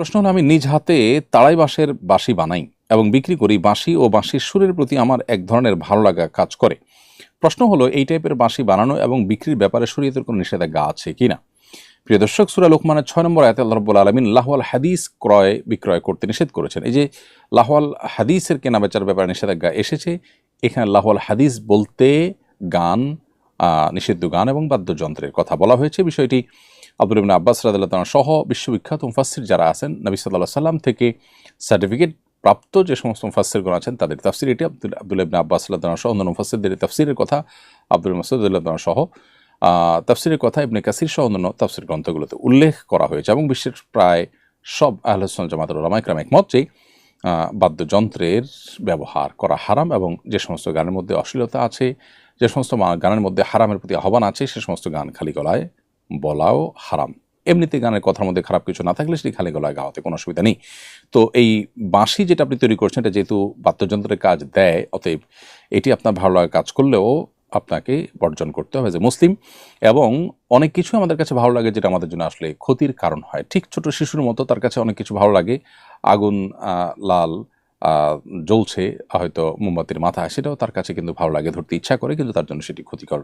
প্রশ্ন হলো, আমি নিজ হাতে তাড়াই বাঁশের বাঁশি বানাই এবং বিক্রি করি। বাঁশি ও বাঁশির সুরের প্রতি আমার এক ধরনের ভালো লাগা কাজ করে। প্রশ্ন হলো, এই টাইপের বাঁশি বানানো এবং বিক্রির ব্যাপারে শরীয়তের কোনো নিষেধাজ্ঞা আছে কিনা। প্রিয় দর্শক, সূরা লুকমানের 6 নম্বর আয়াতে আল্লাহ রাব্বুল আলামিন লাহওয়াল হাদিস ক্রয় বিক্রয় করতে নিষেধ করেছেন। এই যে লাহওয়াল হাদিসের কেনা বেচার ব্যাপারে নিষেধাজ্ঞা এসেছে, এখানে লাহওয়াল হাদিস বলতে গান, নিষিদ্ধ গান এবং বাদ্যযন্ত্রের কথা বলা হয়েছে। বিষয়টি আব্দুল্লাহ ইবনে আব্বাস রাদিয়াল্লাহু তাআলা সহ বিশ্ববিখ্যাত মুফাসসির যারা আছেন, নবী সাল্লাল্লাহু আলাইহি সাল্লাম থেকে সার্টিফিকেট প্রাপ্ত যে সমস্ত মুফাসসিরগণ আছেন তাদের তাফসীর এটি। আব্দুল্লাহ ইবনে আব্বাস রাদিয়াল্লাহু তাআলা সহ অন্যান্য মুফাসসিরদের তাফসীরের কথা, আব্দুল মাসউদ রাদিয়াল্লাহু তাআলা সহ তাফসীরের কথা ইবনে কাসির সহ অন্যান্য তাফসীর গ্রন্থগুলোতে উল্লেখ করা হয়েছে এবং বিশ্বের প্রায় সব আহলে সুন্নাত জামাতের উলামা ইকরাম একমত যে বাদ্যযন্ত্রের ব্যবহার করা হারাম এবং যে সমস্ত গানের মধ্যে অশ্লীলতা আছে, যে সমস্ত গানের মধ্যে হারামের প্রতি আহ্বান আছে, সে সমস্ত গান খালি গলায় বলাও হারাম। এমনিতে গানের কথার মধ্যে খারাপ কিছু না থাকলে সেটি খালি গলায় গাওয়াতে কোনো অসুবিধা নেই। তো এই বাঁশি যেটা আপনি তৈরি করছেন, এটা যেহেতু বাদ্যযন্ত্রের কাজ দেয়, অতএব এটি আপনার ভালো লাগা কাজ করলেও আপনাকে বর্জন করতে হবে যে মুসলিম। এবং অনেক কিছু আমাদের কাছে ভালো লাগে যেটা আমাদের জন্য আসলে ক্ষতির কারণ হয়। ঠিক ছোট শিশুর মতো তার কাছে অনেক কিছু ভালো লাগে। আগুন লাল জ্বলছে হয়তো মোমবাতির মাথায়, সেটাও তার কাছে কিন্তু ভালো লাগে, ধরতে ইচ্ছা করে, কিন্তু তার জন্য সেটি ক্ষতিকর